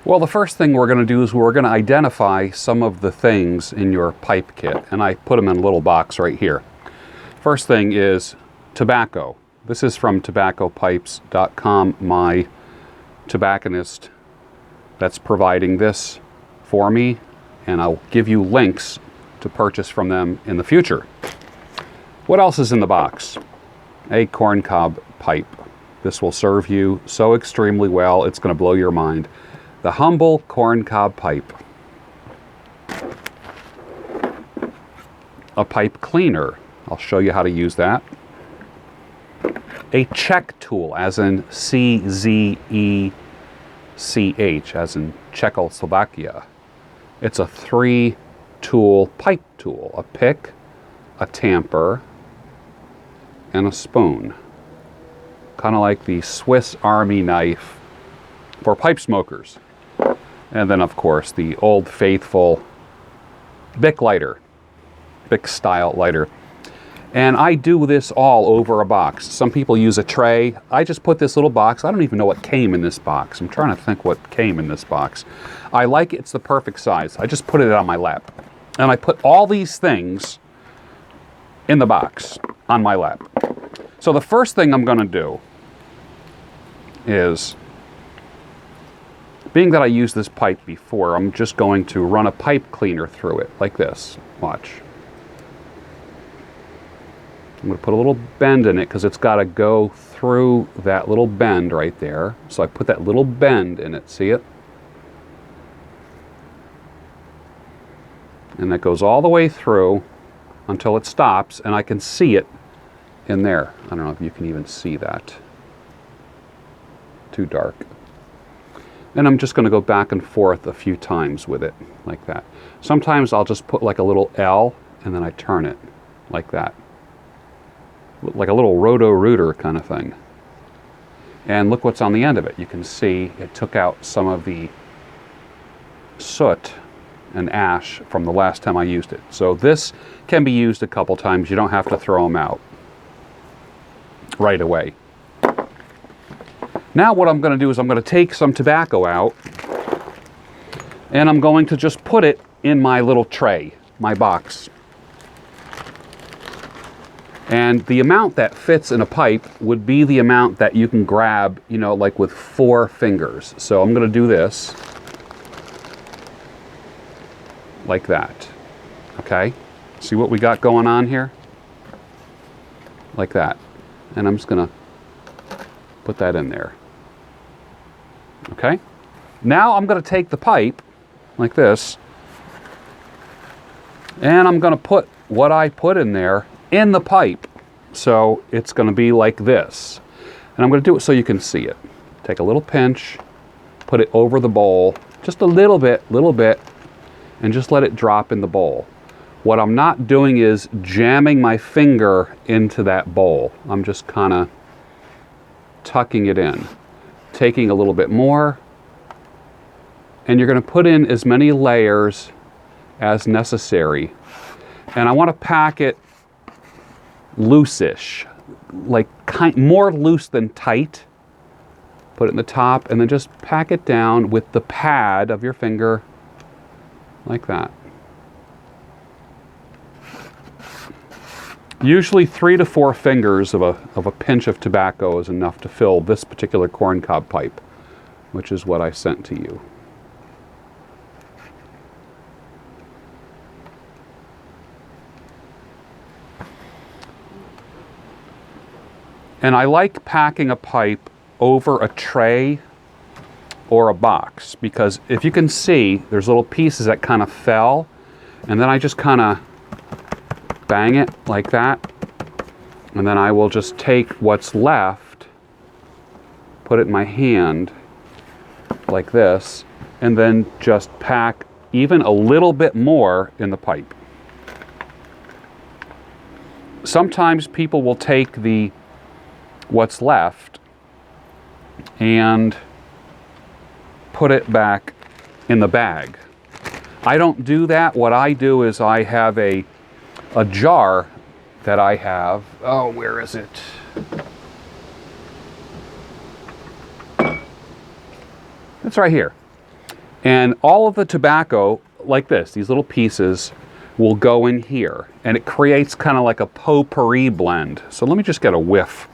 Well, the first thing we're going to do is we're going to identify some of the things in your pipe kit, and I put them in a little box right here. First thing is tobacco. This is from tobaccopipes.com, my tobacconist that's providing this for me, and I'll give you links to purchase from them in the future. What else is in the box? A corncob pipe. This will serve you so extremely well, it's going to blow your mind. The humble corncob pipe. A pipe cleaner. I'll show you how to use that. A check tool, as in CZECH, as in Czechoslovakia. It's a 3-tool pipe tool. A pick, a tamper, and a spoon. Kind of like the Swiss Army knife for pipe smokers. And then, of course, the old faithful Bic lighter, Bic style lighter. And I do this all over a box. Some people use a tray. I just put this little box. I don't even know what came in this box. I'm trying to think what came in this box. I like it. It's the perfect size. I just put it on my lap. And I put all these things in the box on my lap. So the first thing I'm going to do is, being that I used this pipe before, I'm just going to run a pipe cleaner through it, like this. Watch. I'm going to put a little bend in it because it's got to go through that little bend right there. So I put that little bend in it, see it? And that goes all the way through until it stops, and I can see it in there. I don't know if you can even see that. Too dark. And I'm just going to go back and forth a few times with it, like that. Sometimes I'll just put like a little L, and then I turn it, like that. Like a little roto-rooter kind of thing. And look what's on the end of it. You can see it took out some of the soot and ash from the last time I used it. So this can be used a couple times. You don't have to throw them out right away. Now what I'm going to do is I'm going to take some tobacco out, and I'm going to just put it in my little tray, my box. And the amount that fits in a pipe would be the amount that you can grab, you know, like with 4 fingers. So I'm going to do this like that. Okay? See what we got going on here? Like that. And I'm just going to put that in there. Okay? Now I'm going to take the pipe, like this, and I'm going to put what I put in there in the pipe. So it's going to be like this. And I'm going to do it so you can see it. Take a little pinch, put it over the bowl, just a little bit, and just let it drop in the bowl. What I'm not doing is jamming my finger into that bowl. I'm just kind of tucking it in. Taking a little bit more, and you're going to put in as many layers as necessary. And I want to pack it loose-ish, like more loose than tight. Put it in the top, and then just pack it down with the pad of your finger, like that. Usually 3 to 4 fingers of a pinch of tobacco is enough to fill this particular corncob pipe, which is what I sent to you. And I like packing a pipe over a tray or a box, because if you can see, there's little pieces that kind of fell, and then I just kind of bang it like that, and then I will just take what's left, put it in my hand like this, and then just pack even a little bit more in the pipe. Sometimes people will take what's left and put it back in the bag. I don't do that. What I do is I have a jar that I have. Oh, where is it? It's right here. And all of the tobacco, like this, these little pieces, will go in here. And it creates kind of like a potpourri blend. So let me just get a whiff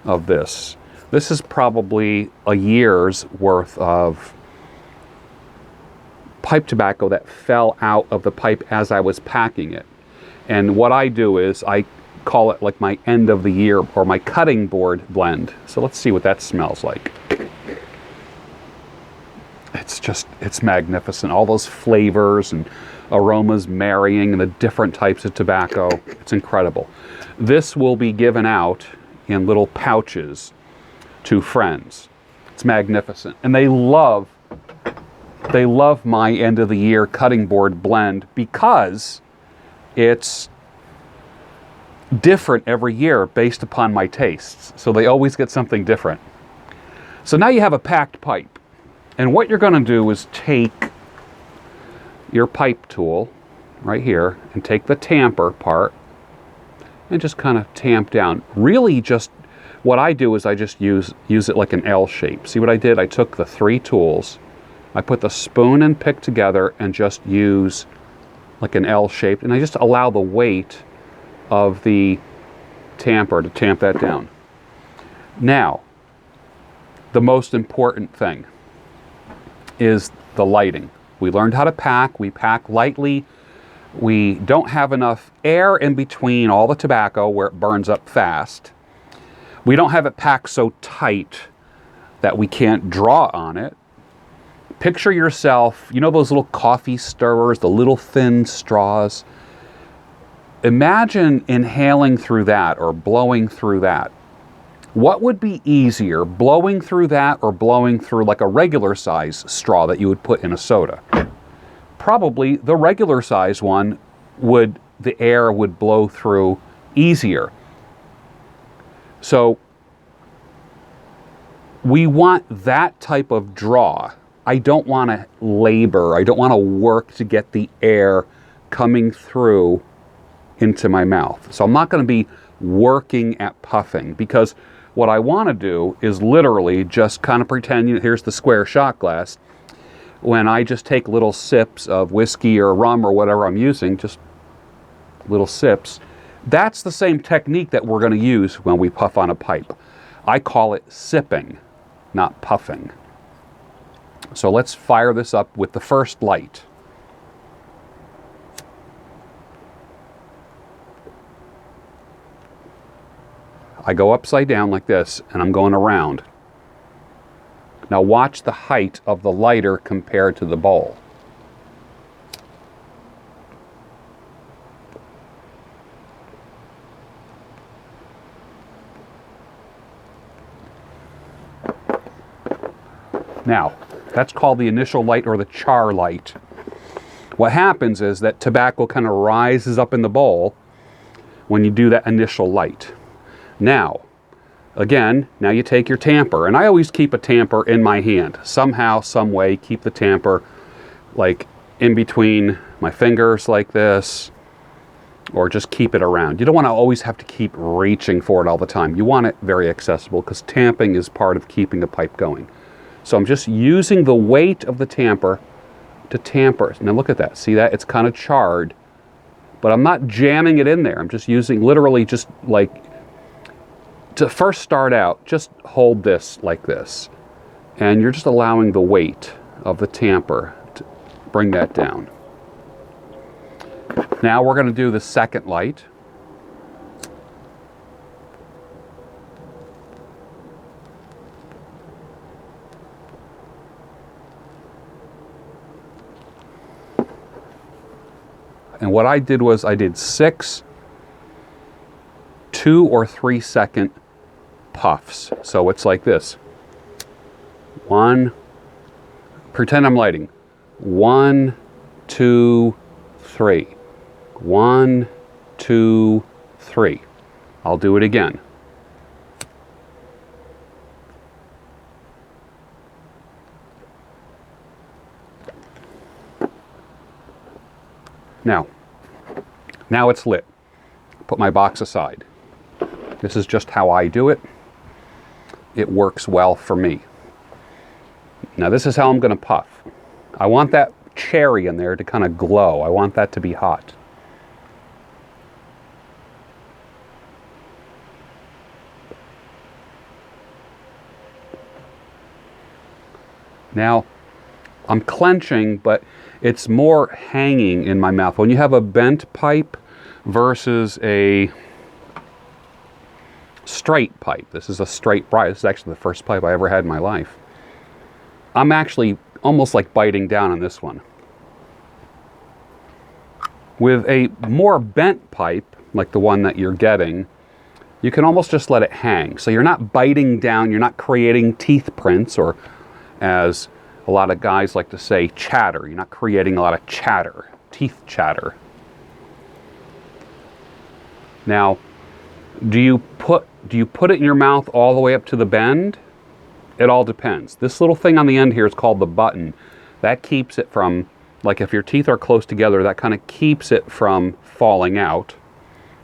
of this. This is probably a year's worth of pipe tobacco that fell out of the pipe as I was packing it. And what I do is I call it like my end of the year or my cutting board blend. So let's see what that smells like. It's magnificent. All those flavors and aromas marrying and the different types of tobacco. It's incredible. This will be given out in little pouches to friends. It's magnificent. And they love my end of the year cutting board blend because it's different every year based upon my tastes. So they always get something different. So now you have a packed pipe. And what you're going to do is take your pipe tool right here and take the tamper part and just kind of tamp down. Really just what I do is I just use it like an L shape. See what I did? I took the 3 tools, I put the spoon and pick together and just use like an L shape, and I just allow the weight of the tamper to tamp that down. Now, the most important thing is the lighting. We learned how to pack. We pack lightly. We don't have enough air in between all the tobacco where it burns up fast. We don't have it packed so tight that we can't draw on it. Picture yourself, you know those little coffee stirrers, the little thin straws? Imagine inhaling through that or blowing through that. What would be easier, blowing through that or blowing through like a regular size straw that you would put in a soda? Probably the regular size one the air would blow through easier. So we want that type of draw. I don't want to labor. I don't want to work to get the air coming through into my mouth. So I'm not going to be working at puffing, because what I want to do is literally just kind of pretend, here's the square shot glass. When I just take little sips of whiskey or rum or whatever I'm using, just little sips, that's the same technique that we're going to use when we puff on a pipe. I call it sipping, not puffing. So let's fire this up with the first light. I go upside down like this, and I'm going around. Now watch the height of the lighter compared to the bowl. Now, that's called the initial light or the char light. What happens is that tobacco kind of rises up in the bowl when you do that initial light. Now, again, now you take your tamper, and I always keep a tamper in my hand. Somehow, some way, keep the tamper like in between my fingers like this, or just keep it around. You don't want to always have to keep reaching for it all the time. You want it very accessible, because tamping is part of keeping the pipe going. So I'm just using the weight of the tamper to tamper. Now look at that. See that? It's kind of charred, but I'm not jamming it in there. I'm just using literally just like, to first start out, just hold this like this. And you're just allowing the weight of the tamper to bring that down. Now we're going to do the second light. And what I did was I did 6 2 or 3 second puffs. So it's like this. 1, pretend I'm lighting. 1, 2, 3. 1, 2, 3. I'll do it again. Now it's lit. Put my box aside. This is just how I do it. It works well for me. Now this is how I'm going to puff. I want that cherry in there to kind of glow. I want that to be hot. Now, I'm clenching, but it's more hanging in my mouth. When you have a bent pipe versus a straight pipe, this is a straight briar. This is actually the first pipe I ever had in my life. I'm actually almost like biting down on this one. With a more bent pipe, like the one that you're getting, you can almost just let it hang. So you're not biting down, you're not creating teeth prints, or as a lot of guys like to say, chatter. You're not creating a lot of chatter, teeth chatter. Now, do you put it in your mouth all the way up to the bend? It all depends. This little thing on the end here is called the button. That keeps it from, like if your teeth are close together, that kind of keeps it from falling out.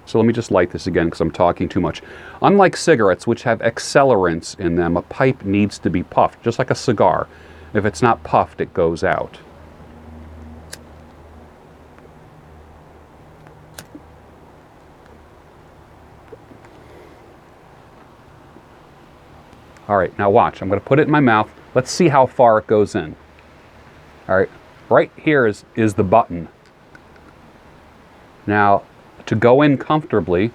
So let me just light this again because I'm talking too much. Unlike cigarettes, which have accelerants in them, a pipe needs to be puffed, just like a cigar. If it's not puffed, it goes out. All right, now watch. I'm going to put it in my mouth. Let's see how far it goes in. All right, right here is the button. Now, to go in comfortably,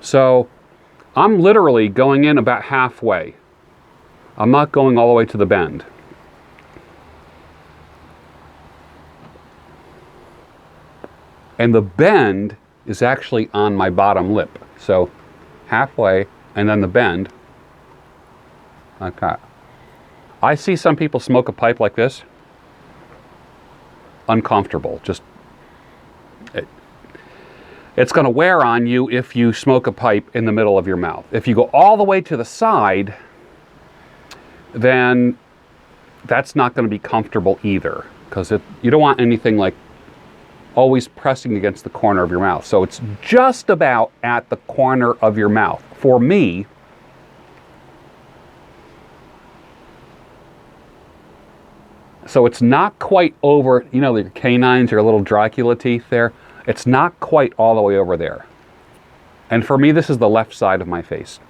so I'm literally going in about halfway. I'm not going all the way to the bend. And the bend is actually on my bottom lip. So halfway and then the bend. Okay. I see some people smoke a pipe like this. Uncomfortable. Just it's going to wear on you if you smoke a pipe in the middle of your mouth. If you go all the way to the side, then that's not going to be comfortable either, because you don't want anything like always pressing against the corner of your mouth. So it's just about at the corner of your mouth. For me, so it's not quite over, you know, your canines, your little Dracula teeth there. It's not quite all the way over there. And for me, this is the left side of my face.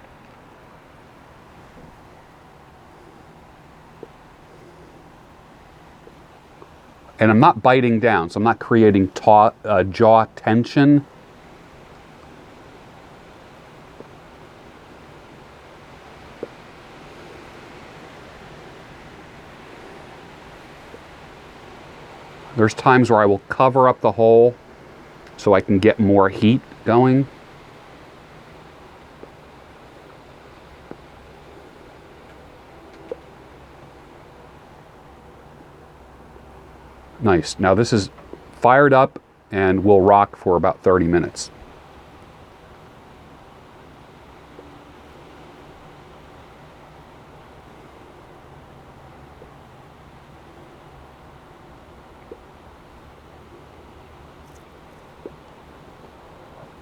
And I'm not biting down, so I'm not creating jaw tension. There's times where I will cover up the hole so I can get more heat going. Nice. Now this is fired up and will rock for about 30 minutes.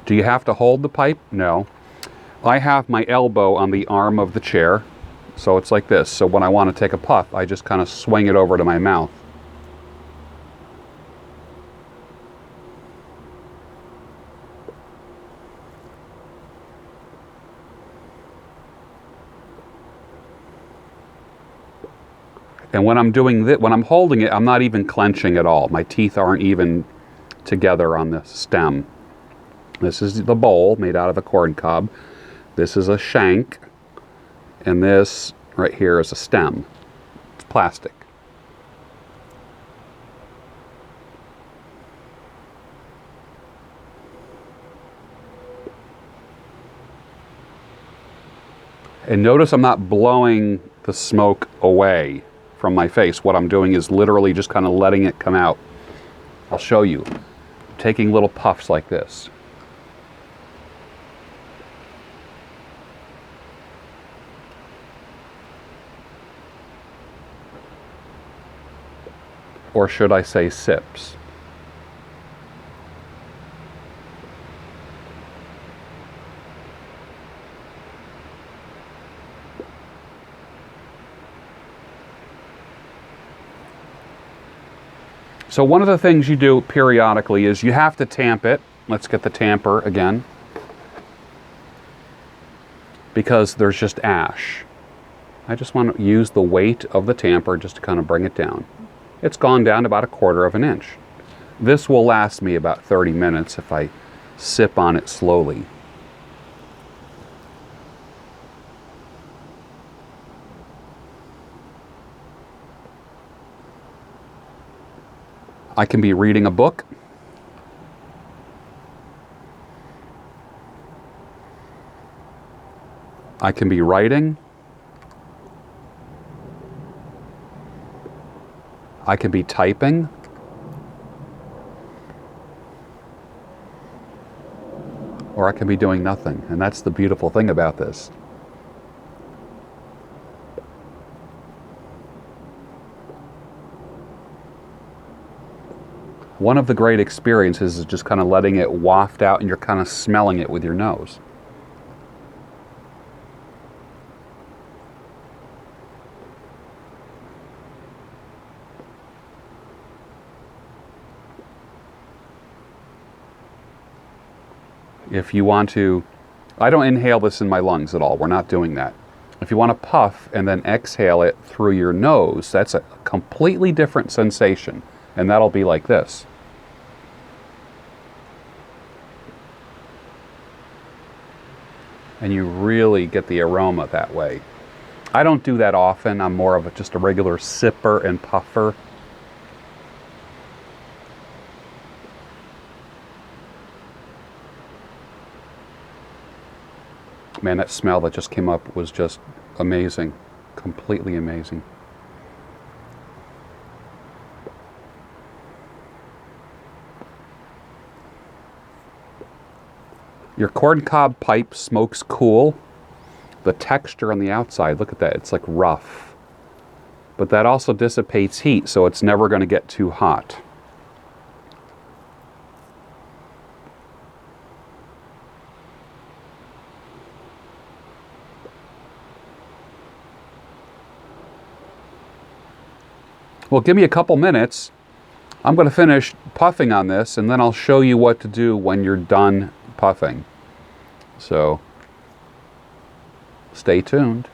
Do you have to hold the pipe? No. I have my elbow on the arm of the chair, so it's like this. So when I want to take a puff, I just kind of swing it over to my mouth. And when I'm doing this, when I'm holding it, I'm not even clenching at all. My teeth aren't even together on the stem. This is the bowl made out of a corn cob. This is a shank. And this right here is a stem. It's plastic. And notice I'm not blowing the smoke away from my face. What I'm doing is literally just kind of letting it come out. I'll show you. Taking little puffs like this. Or should I say sips? So one of the things you do periodically is you have to tamp it. Let's get the tamper again. Because there's just ash. I just want to use the weight of the tamper just to kind of bring it down. It's gone down about 1/4 of an inch. This will last me about 30 minutes if I sip on it slowly. I can be reading a book. I can be writing. I can be typing. Or I can be doing nothing. And that's the beautiful thing about this. One of the great experiences is just kind of letting it waft out and you're kind of smelling it with your nose. If you want to, I don't inhale this in my lungs at all. We're not doing that. If you want to puff and then exhale it through your nose, that's a completely different sensation. And that'll be like this. And you really get the aroma that way. I don't do that often. I'm more of just a regular sipper and puffer. Man, that smell that just came up was just amazing. Completely amazing. Your corncob pipe smokes cool. The texture on the outside, look at that, it's like rough. But that also dissipates heat, so it's never going to get too hot. Well, give me a couple minutes. I'm going to finish puffing on this, and then I'll show you what to do when you're done puffing. So, stay tuned.